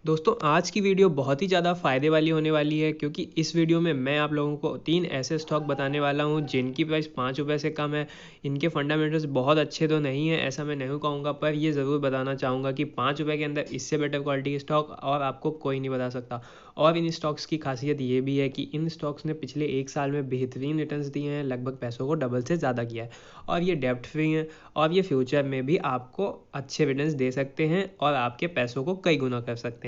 दोस्तों आज की वीडियो बहुत ही ज़्यादा फ़ायदे वाली होने वाली है क्योंकि इस वीडियो में मैं आप लोगों को 3 ऐसे स्टॉक बताने वाला हूं जिनकी प्राइस 5 रुपये से कम है। इनके फंडामेंटल्स बहुत अच्छे तो नहीं है, ऐसा मैं नहीं कहूँगा, पर ये ज़रूर बताना चाहूँगा कि 5 रुपये के अंदर इससे बेटर क्वालिटी के स्टॉक और आपको कोई नहीं बता सकता। और इन स्टॉक्स की खासियत ये भी है कि इन स्टॉक्स ने पिछले 1 साल में बेहतरीन रिटर्न्स दिए हैं, लगभग पैसों को डबल से ज़्यादा किया है। और ये डेप्ट फ्री हैं और ये फ्यूचर में भी आपको अच्छे रिटर्न्स दे सकते हैं और आपके पैसों को कई गुना कर सकते हैं।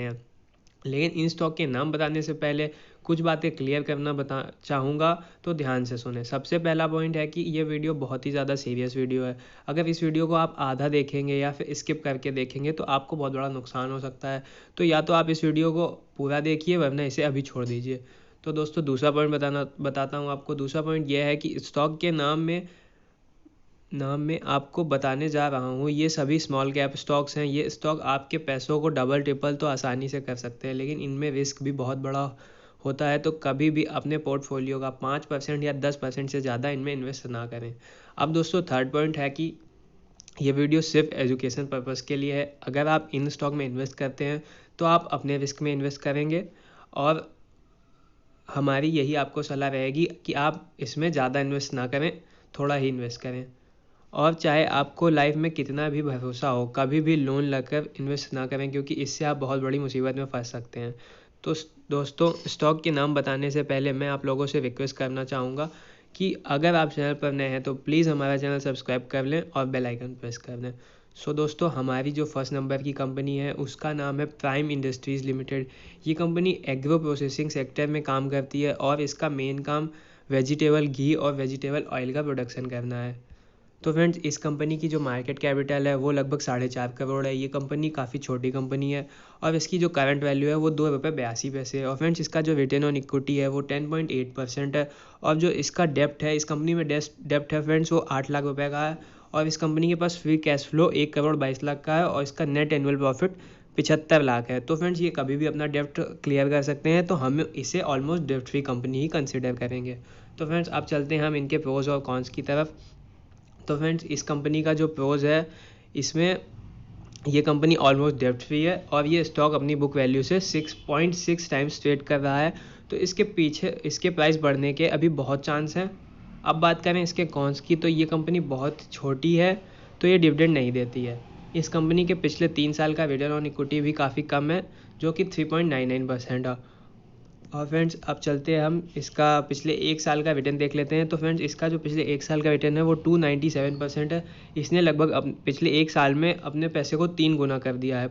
लेकिन इन स्टॉक के नाम बताने से पहले कुछ बातें क्लियर करना बता चाहूँगा, तो ध्यान से सुने। सबसे पहला पॉइंट है कि ये वीडियो बहुत ही ज़्यादा सीरियस वीडियो है। अगर इस वीडियो को आप आधा देखेंगे या फिर स्किप करके देखेंगे तो आपको बहुत बड़ा नुकसान हो सकता है। तो या तो आप इस वीडियो को पूरा देखिए वरना इसे अभी छोड़ दीजिए। तो दोस्तों दूसरा पॉइंट बताता हूँ आपको। दूसरा पॉइंट यह है कि स्टॉक के नाम में आपको बताने जा रहा हूँ, ये सभी स्मॉल कैप स्टॉक्स हैं। ये स्टॉक आपके पैसों को डबल ट्रिपल तो आसानी से कर सकते हैं, लेकिन इनमें रिस्क भी बहुत बड़ा होता है। तो कभी भी अपने पोर्टफोलियो का 5% या 10% से ज़्यादा इनमें इन्वेस्ट ना करें। अब दोस्तों थर्ड पॉइंट है कि ये वीडियो सिर्फ एजुकेशन पर्पज़ के लिए है। अगर आप इन स्टॉक में इन्वेस्ट करते हैं तो आप अपने रिस्क में इन्वेस्ट करेंगे और हमारी यही आपको सलाह रहेगी कि आप इसमें ज़्यादा इन्वेस्ट ना करें, थोड़ा ही इन्वेस्ट करें। और चाहे आपको लाइफ में कितना भी भरोसा हो, कभी भी लोन लेकर इन्वेस्ट ना करें क्योंकि इससे आप बहुत बड़ी मुसीबत में फंस सकते हैं। तो दोस्तों स्टॉक के नाम बताने से पहले मैं आप लोगों से रिक्वेस्ट करना चाहूँगा कि अगर आप चैनल पर नए हैं तो प्लीज़ हमारा चैनल सब्सक्राइब कर लें और बेल आइकन प्रेस कर दें। सो दोस्तों हमारी जो फर्स्ट नंबर की कंपनी है उसका नाम है प्राइम इंडस्ट्रीज़ लिमिटेड। ये कंपनी एग्रो प्रोसेसिंग सेक्टर में काम करती है और इसका मेन काम वेजिटेबल घी और वेजिटेबल ऑयल का प्रोडक्शन करना है। तो फ्रेंड्स इस कंपनी की जो मार्केट कैपिटल है वो लगभग 4.5 करोड़ है। ये कंपनी काफ़ी छोटी कंपनी है और इसकी जो करंट वैल्यू है वो 2 रुपये 82 पैसे है। और फ्रेंड्स इसका जो रिटर्न ऑन इक्विटी है वो 10.8% है। और जो इसका डेप्ट है, इस कंपनी में डेप्ट है फ्रेंड्स, वो 8 लाख रुपये का है। और इस कंपनी के पास free cash flow 1 crore 22 lakh का है और इसका नेट एनुअल प्रॉफिट 75 लाख है। तो फ्रेंड्स ये कभी भी अपना डेप्ट क्लियर कर सकते हैं, तो हम इसे ऑलमोस्ट डेप्ट फ्री कंपनी ही कंसिडर करेंगे। तो फ्रेंड्स अब चलते हैं हम इनके प्रोज और कॉन्स की तरफ। तो फ्रेंड्स इस कंपनी का जो प्रोज है, इसमें ये कंपनी ऑलमोस्ट डेप्ट फ्री है और ये स्टॉक अपनी बुक वैल्यू से 6.6 टाइम्स ट्रेड कर रहा है। तो इसके पीछे इसके प्राइस बढ़ने के अभी बहुत चांस हैं। अब बात करें इसके कॉन्स की, तो ये कंपनी बहुत छोटी है, तो ये डिविडेंड नहीं देती है। इस कंपनी के पिछले 3 साल का रिटर्न ऑन इक्विटी भी काफ़ी कम है, जो कि 3.99% है। और फ्रेंड्स अब चलते हैं हम इसका पिछले 1 साल का रिटर्न देख लेते हैं। तो फ्रेंड्स इसका जो पिछले 1 साल का रिटर्न है वो 297% है। इसने लगभग पिछले 1 साल में अपने पैसे को 3 गुना कर दिया है।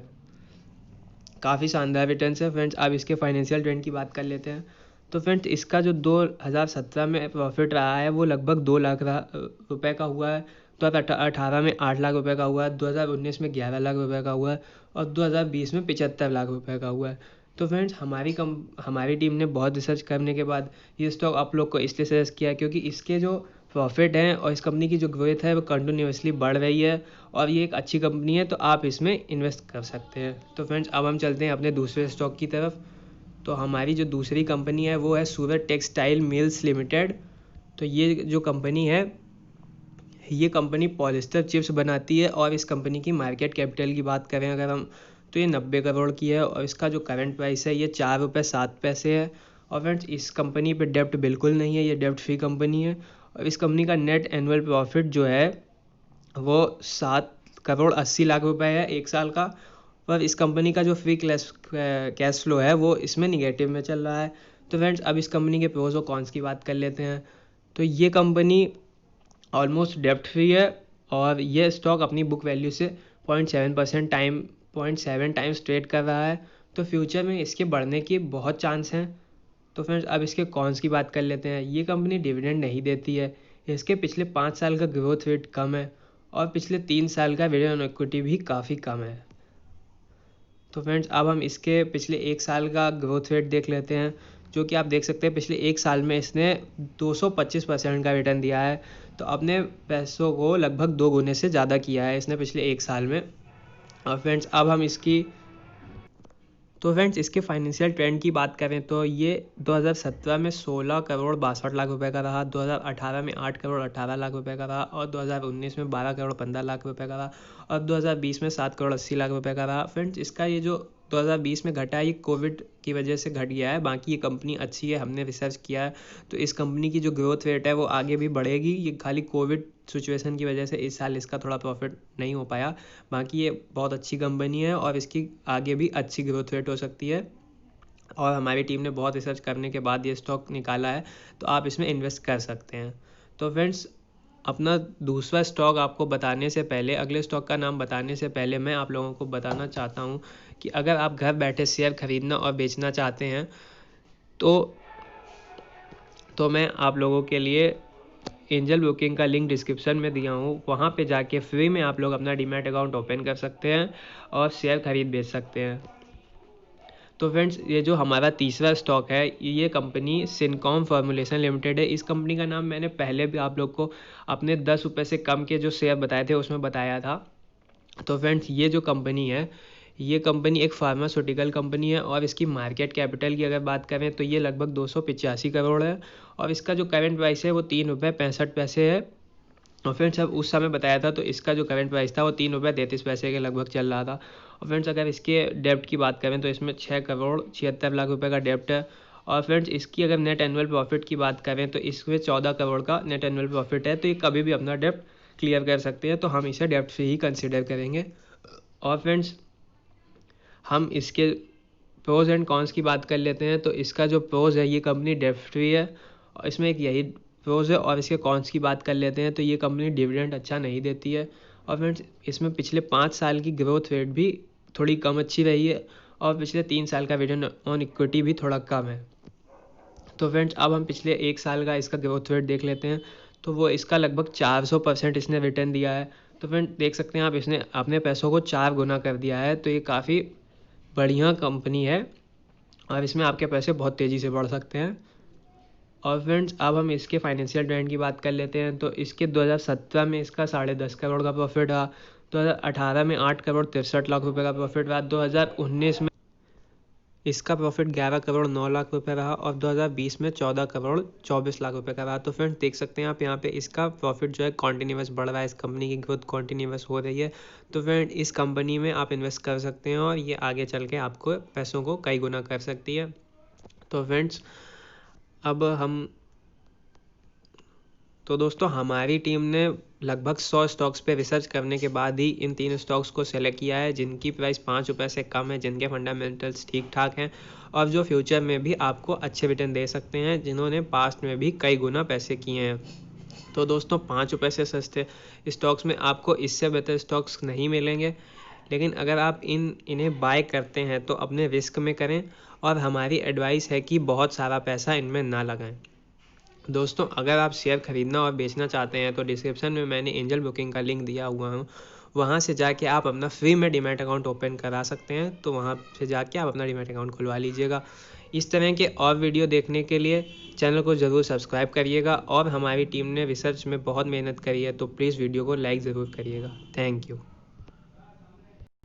काफ़ी शानदार रिटर्न है फ्रेंड्स। अब इसके फाइनेंशियल ट्रेंड की बात कर लेते हैं। तो फ्रेंड्स इसका जो 2017 में प्रॉफिट रहा है वो लगभग 2 लाख रुपए का हुआ है। 2018 में 8 लाख रुपए का हुआ है, 2019 में 11 लाख रुपए का हुआ है और 2020 में 75 लाख रुपए का हुआ है। तो फ्रेंड्स हमारी टीम ने बहुत रिसर्च करने के बाद ये स्टॉक आप लोग को इसलिए सजेस्ट किया क्योंकि इसके जो प्रॉफिट हैं और इस कंपनी की जो ग्रोथ है वो कंटिन्यूसली बढ़ रही है और ये एक अच्छी कंपनी है, तो आप इसमें इन्वेस्ट कर सकते हैं। तो फ्रेंड्स अब हम चलते हैं अपने दूसरे स्टॉक की तरफ। तो हमारी जो दूसरी कंपनी है वो है सूरत टेक्सटाइल मिल्स लिमिटेड। तो ये जो कंपनी है, ये कंपनी पॉलिस्टर चिप्स बनाती है और इस कंपनी की मार्केट कैपिटल की बात करें अगर हम, तो ये 90 करोड़ की है और इसका जो करंट प्राइस है ये 4 रुपये 7 पैसे है। और फ्रेंड्स इस कंपनी पे डेप्ट बिल्कुल नहीं है, ये डेप्ट फ्री कंपनी है। और इस कंपनी का नेट एनुअल प्रॉफिट जो है वो 7 करोड़ 80 लाख रुपए है 1 साल का। पर इस कंपनी का जो फ्री कैश फ्लो है वो इसमें निगेटिव में चल रहा है। तो फ्रेंड्स अब इस कंपनी के प्रोज और कॉन्स की बात कर लेते हैं। तो ये कंपनी ऑलमोस्ट डेप्ट फ्री है और ये स्टॉक अपनी बुक वैल्यू से 0.7 टाइम्स ट्रेड कर रहा है। तो फ्यूचर में इसके बढ़ने की बहुत चांस हैं। तो फ्रेंड्स अब इसके कॉन्स की बात कर लेते हैं। ये कंपनी डिविडेंड नहीं देती है, इसके पिछले 5 साल का ग्रोथ रेट कम है और पिछले 3 साल का रिटर्न ऑन इक्विटी भी काफ़ी कम है। तो फ्रेंड्स अब हम इसके पिछले 1 साल का ग्रोथ रेट देख लेते हैं, जो कि आप देख सकते हैं पिछले 1 साल में इसने 225% का रिटर्न दिया है। तो अपने पैसों को लगभग 2 गुने से ज़्यादा किया है इसने पिछले 1 साल में। और फ्रेंड्स अब हम इसके फाइनेंशियल ट्रेंड की बात करें तो ये 2017 में 16 करोड़ 62 लाख रुपए का रहा, 2018 में 8 करोड़ 18 लाख रुपए का रहा और 2019 में 12 करोड़ 15 लाख रुपए का रहा और 2020 में 7 करोड़ 80 लाख रुपए का रहा। फ्रेंड्स इसका ये जो 2020 में घटा, ये कोविड की वजह से घट गया है। बाकी ये कंपनी अच्छी है, हमने रिसर्च किया है, तो इस कंपनी की जो ग्रोथ रेट है वो आगे भी बढ़ेगी। ये खाली कोविड सिचुएशन की वजह से इस साल इसका थोड़ा प्रॉफिट नहीं हो पाया। बाकी ये बहुत अच्छी कंपनी है और इसकी आगे भी अच्छी ग्रोथ रेट हो सकती है। और हमारी टीम ने बहुत रिसर्च करने के बाद ये स्टॉक निकाला है, तो आप इसमें इन्वेस्ट कर सकते हैं। तो फ्रेंड्स, अपना दूसरा स्टॉक आपको बताने से पहले, अगले स्टॉक का नाम बताने से पहले मैं आप लोगों को बताना चाहता हूँ कि अगर आप घर बैठे शेयर खरीदना और बेचना चाहते हैं तो मैं आप लोगों के लिए एंजल ब्रोकिंग का लिंक डिस्क्रिप्शन में दिया हूँ। वहाँ पे जाके फ्री में आप लोग अपना डीमैट अकाउंट ओपन कर सकते हैं और शेयर खरीद बेच सकते हैं। तो फ्रेंड्स, ये जो हमारा तीसरा स्टॉक है, ये कंपनी सिनकॉम फॉर्मुलेशन लिमिटेड है। इस कंपनी का नाम मैंने पहले भी आप लोग को अपने 10 रुपये से कम के जो शेयर बताए थे उसमें बताया था। तो फ्रेंड्स, ये जो कंपनी है, ये कंपनी एक फार्मास्यूटिकल कंपनी है और इसकी मार्केट कैपिटल की अगर बात करें तो ये लगभग 285 करोड़ है और इसका जो करंट प्राइस है वो 3.65 रुपये है। और फ्रेंड्स, अब उस समय बताया था तो इसका जो करंट प्राइस था वो 3.33 रुपये के लगभग चल रहा था। और फ्रेंड्स, अगर इसके डेप्ट की बात करें तो इसमें 6,76,00,000 रुपये का डेप्ट है। और फ्रेंड्स, इसकी अगर नेट एनुअल प्रॉफिट की बात करें तो इसमें 14 करोड़ का नेट एनुअल प्रॉफिट है। तो ये कभी भी अपना डेप्ट क्लियर कर सकते हैं, तो हम इसे डेप्ट फ्री ही कंसिडर करेंगे। और फ्रेंड्स, हम इसके प्रोज एंड कॉन्स की बात कर लेते हैं। तो इसका जो प्रोज है, ये कंपनी डेप्ट फ्री है और इसमें एक यही प्रोज है। और इसके कॉन्स की बात कर लेते हैं तो ये कंपनी डिविडेंड अच्छा नहीं देती है। और फ्रेंड्स, इसमें पिछले 5 साल की ग्रोथ रेट भी थोड़ी कम अच्छी रही है और पिछले 3 साल का रिटर्न ऑन इक्विटी भी थोड़ा कम है। तो फ्रेंड्स, अब हम पिछले 1 साल का इसका ग्रोथ रेट देख लेते हैं। तो वो इसका लगभग 400% इसने रिटर्न दिया है। तो फ्रेंड, देख सकते हैं आप, इसने अपने पैसों को 4 गुना कर दिया है। तो ये काफ़ी बढ़िया कंपनी है और इसमें आपके पैसे बहुत तेज़ी से बढ़ सकते हैं। और फ्रेंड्स, अब हम इसके फाइनेंशियल ट्रेंड की बात कर लेते हैं। तो इसके 2017 में इसका 10.5 करोड़ का प्रॉफिट रहा, 2018 में 8,63,00,000 रुपये का प्रॉफिट रहा, 2019 में इसका प्रॉफिट 11,09,00,000 रुपये रहा और 2020 में 14,24,00,000 रुपये का रहा। तो फ्रेंड्स, देख सकते हैं आप यहाँ पे इसका प्रॉफिट जो है कॉन्टिन्यूस बढ़ रहा है, इस कंपनी की ग्रोथ कॉन्टिन्यूस हो रही है। तो फ्रेंड, इस कंपनी में आप इन्वेस्ट कर सकते हैं और ये आगे चल के आपको पैसों को कई गुना कर सकती है। तो फ्रेंड्स, अब हम तो दोस्तों, हमारी टीम ने लगभग 100 स्टॉक्स पे रिसर्च करने के बाद ही इन 3 स्टॉक्स को सेलेक्ट किया है, जिनकी प्राइस 5 रुपये से कम है, जिनके फंडामेंटल्स ठीक ठाक हैं और जो फ्यूचर में भी आपको अच्छे रिटर्न दे सकते हैं, जिन्होंने पास्ट में भी कई गुना पैसे किए हैं। तो दोस्तों, 5 रुपये से सस्ते स्टॉक्स में आपको इससे बेहतर स्टॉक्स नहीं मिलेंगे। लेकिन अगर आप इन्हें बाय करते हैं तो अपने रिस्क में करें और हमारी एडवाइस है कि बहुत सारा पैसा इनमें ना लगाएं। दोस्तों, अगर आप शेयर खरीदना और बेचना चाहते हैं तो डिस्क्रिप्शन में मैंने एंजल ब्रोकिंग का लिंक दिया हुआ हूँ, वहाँ से जाके आप अपना फ्री में डीमैट अकाउंट ओपन करा सकते हैं। तो वहाँ से जाके आप अपना डीमैट अकाउंट खुलवा लीजिएगा। इस तरह के और वीडियो देखने के लिए चैनल को ज़रूर सब्सक्राइब करिएगा और हमारी टीम ने रिसर्च में बहुत मेहनत करी है, तो प्लीज़ वीडियो को लाइक ज़रूर करिएगा। Thank you.